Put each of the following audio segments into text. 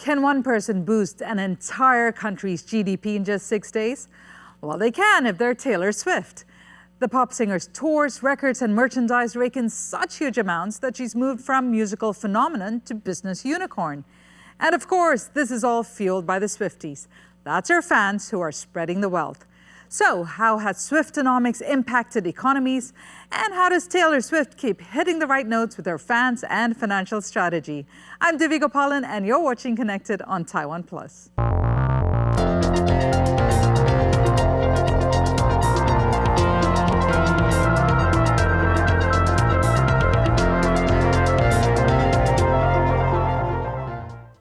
Can one person boost an entire country's GDP in just 6 days? Well, they can if they're Taylor Swift. The pop singer's tours, records, and merchandise rake in such huge amounts that she's moved from musical phenomenon to business unicorn. And of course, this is all fueled by the Swifties. That's her fans who are spreading the wealth. So, how has Swiftonomics impacted economies? And how does Taylor Swift keep hitting the right notes with her fans and financial strategy? I'm Divya Gopalan, and you're watching Connected on Taiwan Plus.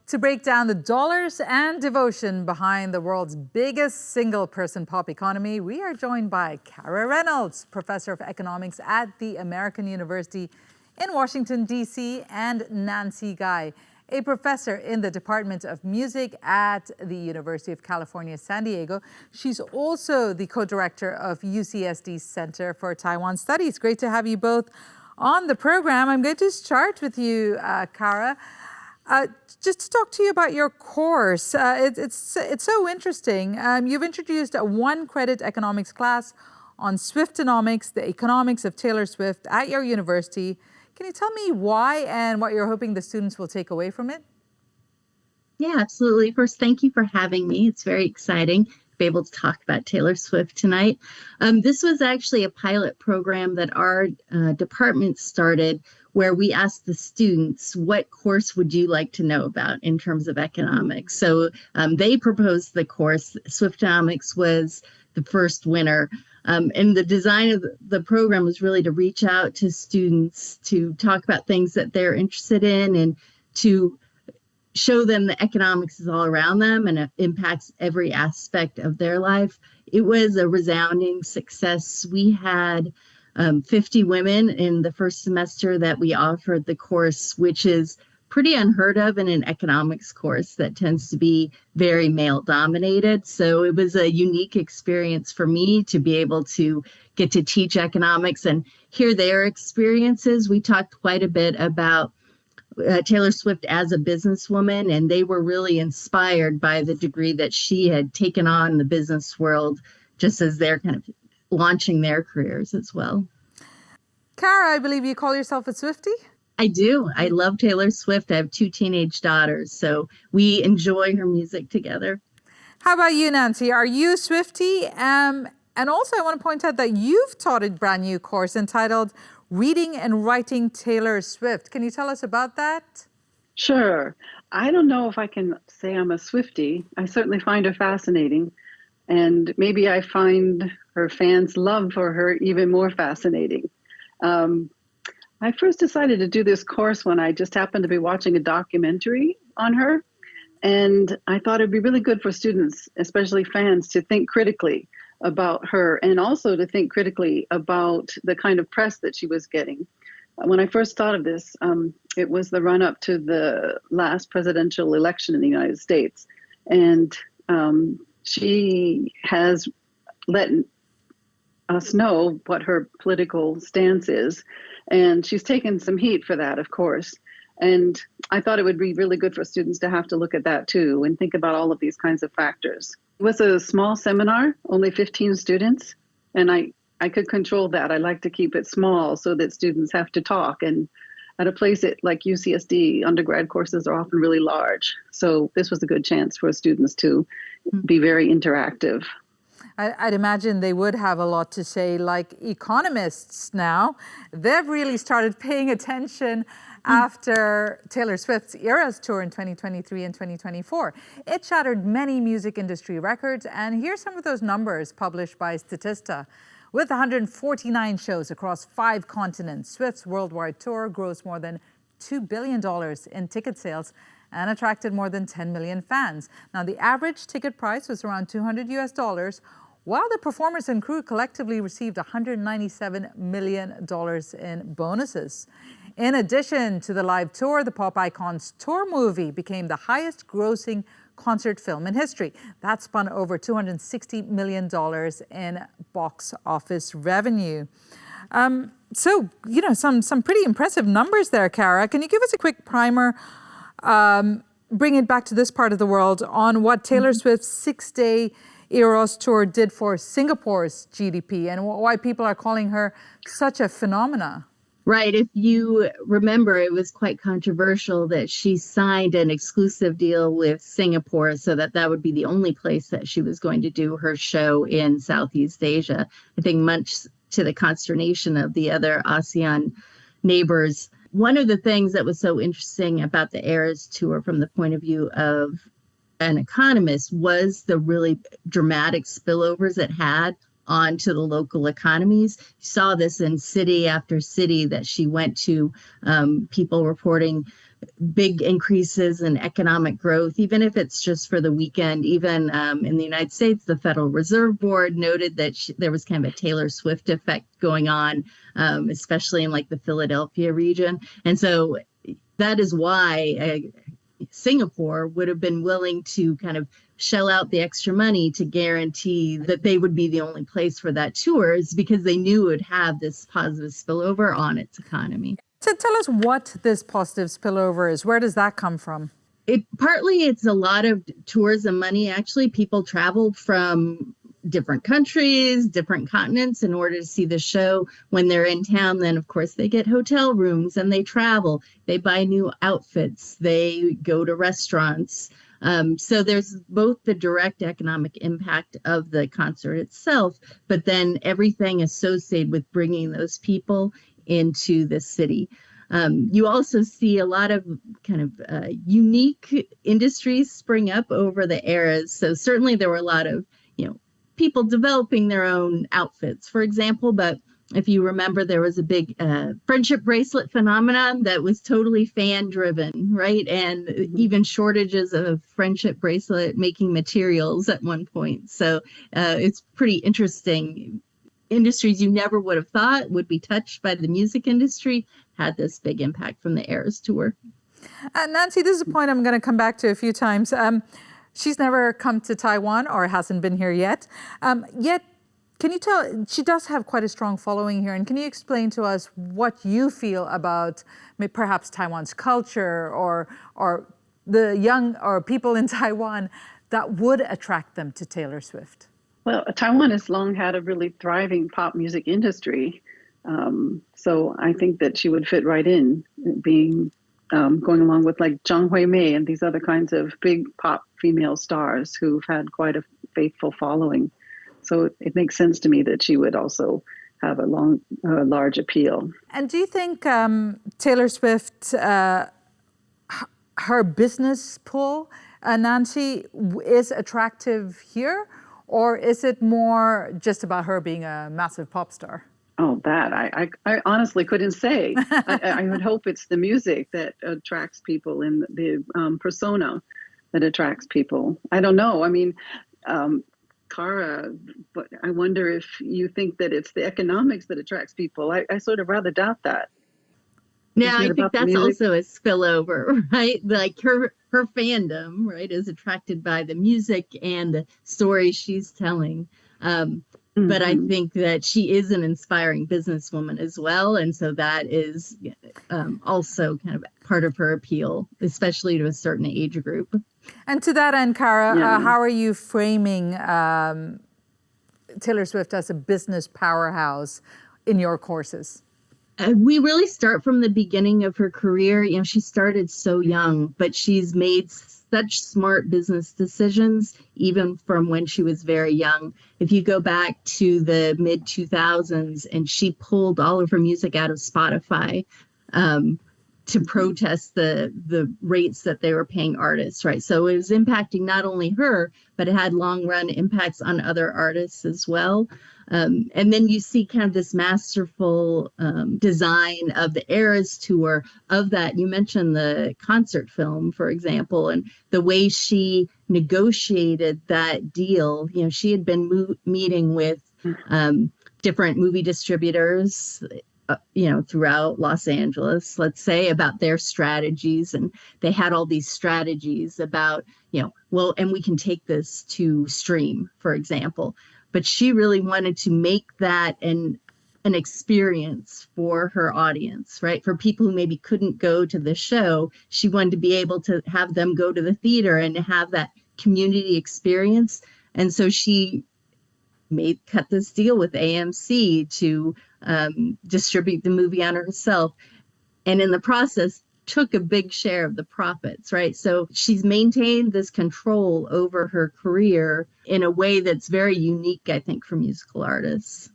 To break down the dollars and devotion behind the world's biggest single-person pop economy, we are joined by Kara Reynolds, professor of economics at the American University in Washington, D.C., and Nancy Guy, a professor in the Department of Music at the University of California, San Diego. She's also the co-director of UCSD's Center for Taiwan Studies. Great to have you both on the program. I'm going to start with you, Kara. Just to talk to you about your course, it's so interesting. You've introduced a one-credit economics class on Swiftonomics, the economics of Taylor Swift, at your university. Can you tell me why and what you're hoping the students will take away from it? Yeah, absolutely. First, thank you for having me. It's very exciting to be able to talk about Taylor Swift tonight. This was actually a pilot program that our department started, where we asked the students, what course would you like to know about in terms of economics? So they proposed the course. Swiftonomics was the first winner. And the design of the program was really to reach out to students to talk about things that they're interested in and to show them that economics is all around them and it impacts every aspect of their life. It was a resounding success. We had 50 women in the first semester that we offered the course, which is pretty unheard of in an economics course that tends to be very male dominated. So it was a unique experience for me to be able to get to teach economics and hear their experiences. We talked quite a bit about Taylor Swift as a businesswoman, and they were really inspired by the degree that she had taken on the business world just as they're kind of launching their careers as well. Kara, I believe you call yourself a Swiftie? I do. I love Taylor Swift. I have 2 teenage daughters, so we enjoy her music together. How about you, Nancy? Are you a Swiftie? And also I want to point out that you've taught a brand new course entitled Reading and Writing Taylor Swift. Can you tell us about that? Sure. I don't know if I can say I'm a Swiftie. I certainly find her fascinating. And maybe I find her fans' love for her even more fascinating. I first decided to do this course when I just happened to be watching a documentary on her. And I thought it'd be really good for students, especially fans, to think critically about her and also to think critically about the kind of press that she was getting. When I first thought of this, it was the run-up to the last presidential election in the United States. And she has let us know what her political stance is. And she's taken some heat for that, of course. And I thought it would be really good for students to have to look at that too and think about all of these kinds of factors. It was a small seminar, only 15 students, and I could control that. I like to keep it small so that students have to talk. And at a place like UCSD, undergrad courses are often really large. So this was a good chance for students to be very interactive. I'd imagine they would have a lot to say, like economists now. They've really started paying attention after Taylor Swift's Eras Tour in 2023 and 2024. It shattered many music industry records, and here's some of those numbers published by Statista. With 149 shows across 5 continents, Swift's worldwide tour grossed more than $2 billion in ticket sales and attracted more than 10 million fans. Now, the average ticket price was around $200 US, while the performers and crew collectively received $197 million in bonuses. In addition to the live tour, the pop icon's tour movie became the highest grossing concert film in history. That spun over $260 million in box office revenue. So, you know, some pretty impressive numbers there, Kara. Can you give us a quick primer bring it back to this part of the world on what Taylor Swift's 6-day Eras tour did for Singapore's GDP and why people are calling her such a phenomena. Right. If you remember, it was quite controversial that she signed an exclusive deal with Singapore so that that would be the only place that she was going to do her show in Southeast Asia. I think much to the consternation of the other ASEAN neighbors. One of the things that was so interesting about the Eras tour from the point of view of an economist was the really dramatic spillovers it had onto the local economies. You saw this in city after city that she went to, people reporting big increases in economic growth, even if it's just for the weekend. Even in the United States, the Federal Reserve Board noted that there was kind of a Taylor Swift effect going on, especially in like the Philadelphia region. And so that is why Singapore would have been willing to kind of shell out the extra money to guarantee that they would be the only place for that tour, is because they knew it would have this positive spillover on its economy. So tell us what this positive spillover is. Where does that come from? Partly it's a lot of tourism money. Actually, people traveled from different countries, different continents in order to see the show. When they're in town, then of course they get hotel rooms and they travel, they buy new outfits, they go to restaurants. So there's both the direct economic impact of the concert itself, but then everything associated with bringing those people into the city. You also see a lot of kind of unique industries spring up over the Eras. So certainly there were a lot of, people developing their own outfits, for example. But if you remember, there was a big friendship bracelet phenomenon that was totally fan driven, right? And even shortages of friendship bracelet making materials at one point. So it's pretty interesting. Industries you never would have thought would be touched by the music industry had this big impact from the Eras tour. Nancy, this is a point I'm going to come back to a few times. She's never come to Taiwan or hasn't been here yet. Yet, can you tell, she does have quite a strong following here. And can you explain to us what you feel about perhaps Taiwan's culture or the young or people in Taiwan that would attract them to Taylor Swift? Well, Taiwan has long had a really thriving pop music industry. So I think that she would fit right in, being going along with like Zhang Huimei and these other kinds of big pop female stars who've had quite a faithful following. So it makes sense to me that she would also have a large appeal. And do you think Taylor Swift, her business pull, Nancy, is attractive here? Or is it more just about her being a massive pop star? Oh, that I honestly couldn't say. I would hope it's the music that attracts people and the persona that attracts people. I don't know. I mean, Kara, but I wonder if you think that it's the economics that attracts people. I sort of rather doubt that. Yeah, I think that's also a spillover, right? Like her fandom, right, is attracted by the music and the stories she's telling. But I think that she is an inspiring businesswoman as well. And so that is also kind of part of her appeal, especially to a certain age group. And to that end, Kara, how are you framing Taylor Swift as a business powerhouse in your courses? We really start from the beginning of her career. She started so young, but she's made such smart business decisions, even from when she was very young. If you go back to the mid 2000s, and she pulled all of her music out of Spotify to protest the rates that they were paying artists, right? So it was impacting not only her, but it had long run impacts on other artists as well. And then you see kind of this masterful design of the Eras tour of that. You mentioned the concert film, for example, and the way she negotiated that deal. She had been meeting with different movie distributors, throughout Los Angeles, let's say, about their strategies. And they had all these strategies about, and we can take this to stream, for example. But she really wanted to make that an an experience for her audience, right? For people who maybe couldn't go to the show, she wanted to be able to have them go to the theater and have that community experience. And so she cut this deal with AMC to distribute the movie on herself. And in the process, took a big share of the profits, right? So she's maintained this control over her career in a way that's very unique, I think, for musical artists.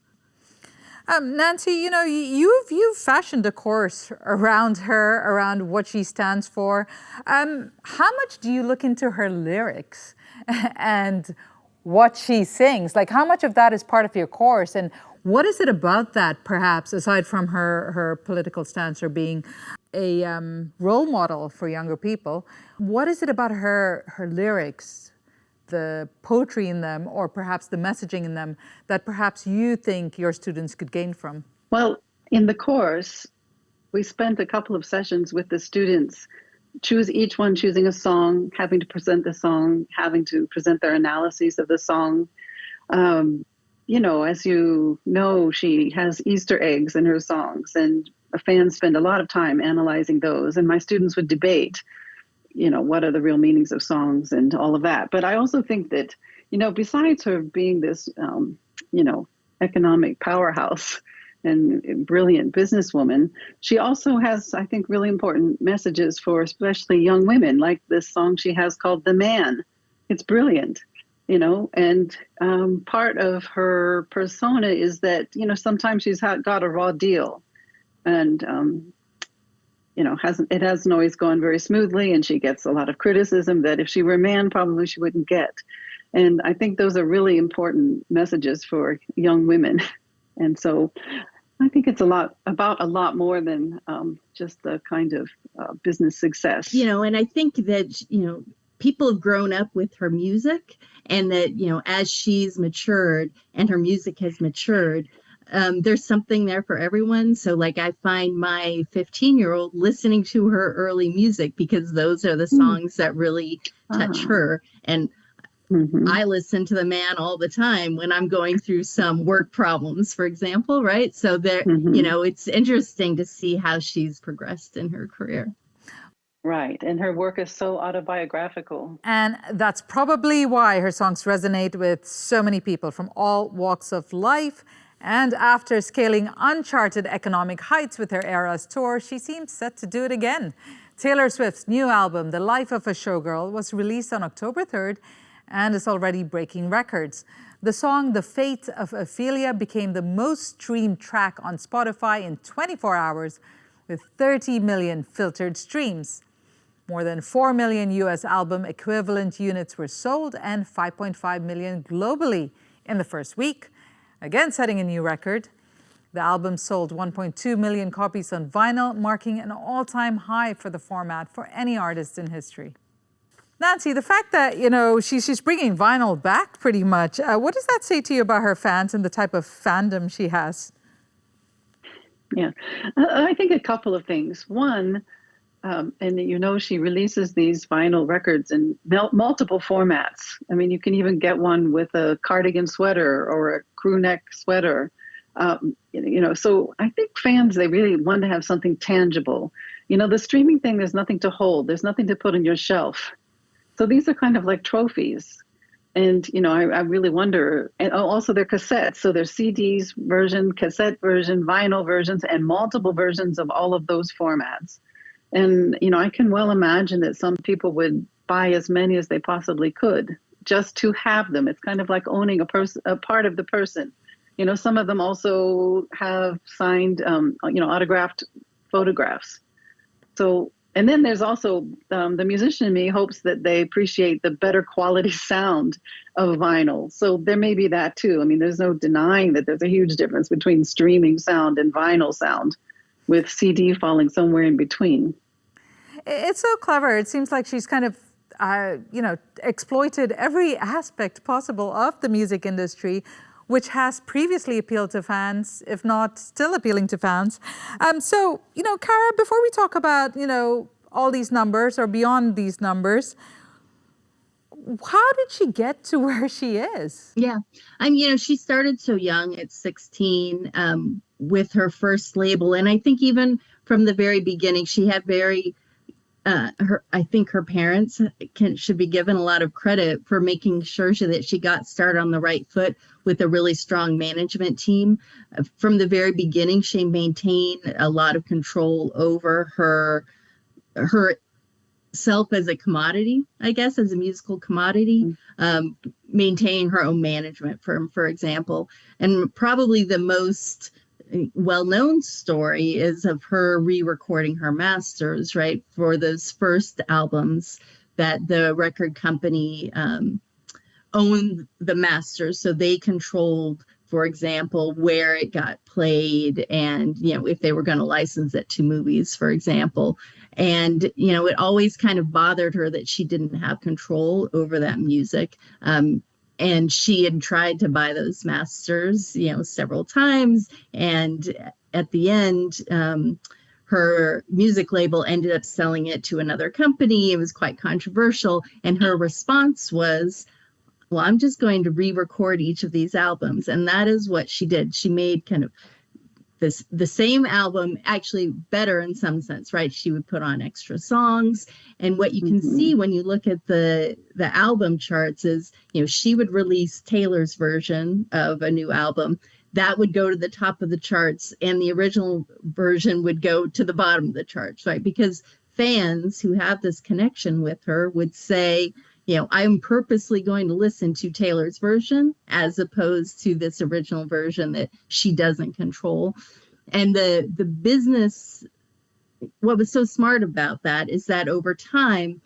Nancy, you've fashioned a course around her, around what she stands for. How much do you look into her lyrics and what she sings? Like, how much of that is part of your course? And what is it about that, perhaps, aside from her political stance or being a role model for younger people? What is it about her lyrics, the poetry in them, or perhaps the messaging in them that perhaps you think your students could gain from? Well, in the course, we spent a couple of sessions with the students, each one choosing a song, having to present the song, having to present their analyses of the song. As you know, she has Easter eggs in her songs, and fans spend a lot of time analyzing those. And my students would debate, what are the real meanings of songs and all of that. But I also think that, besides her being this, economic powerhouse and brilliant businesswoman, she also has, I think, really important messages for especially young women, like this song she has called The Man. It's brilliant, and part of her persona is that, sometimes she's got a raw deal, and, it hasn't always gone very smoothly, and she gets a lot of criticism that if she were a man, probably she wouldn't get. And I think those are really important messages for young women. And so I think it's about a lot more than just the kind of business success. And I think that, people have grown up with her music, and that, as she's matured and her music has matured, there's something there for everyone. So like, I find my 15-year-old listening to her early music because those are the songs that really touch her. And I listen to The Man all the time when I'm going through some work problems, for example, right? So there, it's interesting to see how she's progressed in her career. Right. And her work is so autobiographical. And that's probably why her songs resonate with so many people from all walks of life. And after scaling uncharted economic heights with her Eras tour, she seems set to do it again. Taylor Swift's new album, The Life of a Showgirl, was released on October 3rd and is already breaking records. The song The Fate of Ophelia became the most streamed track on Spotify in 24 hours with 30 million filtered streams. More than 4 million US album equivalent units were sold and 5.5 million globally in the first week, again setting a new record. The album sold 1.2 million copies on vinyl, marking an all-time high for the format for any artist in history. Nancy, the fact that, she's bringing vinyl back pretty much, what does that say to you about her fans and the type of fandom she has? Yeah, I think a couple of things. One, and she releases these vinyl records in multiple formats. I mean, you can even get one with a cardigan sweater or a crew neck sweater. So I think fans, they really want to have something tangible. The streaming thing, there's nothing to hold. There's nothing to put on your shelf. So these are kind of like trophies. And, I really wonder, and also they're cassettes. So there's CDs version, cassette version, vinyl versions, and multiple versions of all of those formats. And, I can well imagine that some people would buy as many as they possibly could just to have them. It's kind of like owning a part of the person. Some of them also have signed, autographed photographs. So, and then there's also the musician in me hopes that they appreciate the better quality sound of vinyl. So there may be that too. I mean, there's no denying that there's a huge difference between streaming sound and vinyl sound, with CD falling somewhere in between. It's so clever. It seems like she's kind of, exploited every aspect possible of the music industry, which has previously appealed to fans, if not still appealing to fans. So, Kara, before we talk about, all these numbers or beyond these numbers, how did she get to where she is? Yeah. She started so young at 16. with her first label. And I think even from the very beginning, she had very, I think her parents should be given a lot of credit for making sure that she got started on the right foot with a really strong management team. From the very beginning, she maintained a lot of control over her self as a commodity, I guess, as a musical commodity, maintaining her own management firm, for example. And probably the most well-known story is of her re-recording her masters, right, for those first albums that the record company owned the masters, so they controlled, for example, where it got played, and if they were going to license it to movies, for example. And it always kind of bothered her that she didn't have control over that music. And she had tried to buy those masters, several times. And at the end, her music label ended up selling it to another company. It was quite controversial. And her response was, well, I'm just going to re-record each of these albums. And that is what she did. She made kind of the same album, actually better in some sense, right? She would put on extra songs. And what you can see when you look at the album charts is, she would release Taylor's version of a new album. That would go to the top of the charts, and the original version would go to the bottom of the charts, right? Because fans who have this connection with her would say, I'm purposely going to listen to Taylor's version as opposed to this original version that she doesn't control. And the business, what was so smart about that is that over time,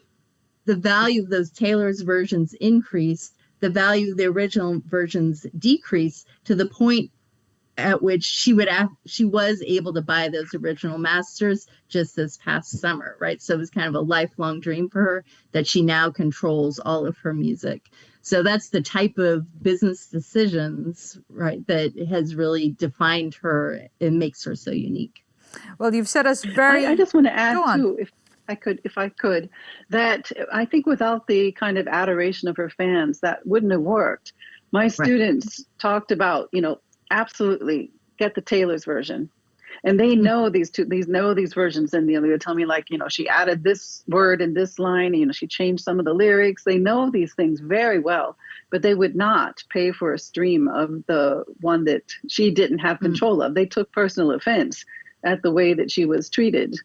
the value of those Taylor's versions increased, the value of the original versions decreased, to the point at which she was able to buy those original masters just this past summer, right? So it was kind of a lifelong dream for her that she now controls all of her music. So that's the type of business decisions, right, that has really defined her and makes her so unique. Well, you've said us very... I just want to add too, if I could, that I think without the kind of adoration of her fans, that wouldn't have worked. My students talked about, absolutely get the Taylor's version, and they know these versions, and they would tell me, like, she added this word in this line, she changed some of the lyrics. They know these things very well, but they would not pay for a stream of the one that she didn't have control of. They took personal offense at the way that she was treated.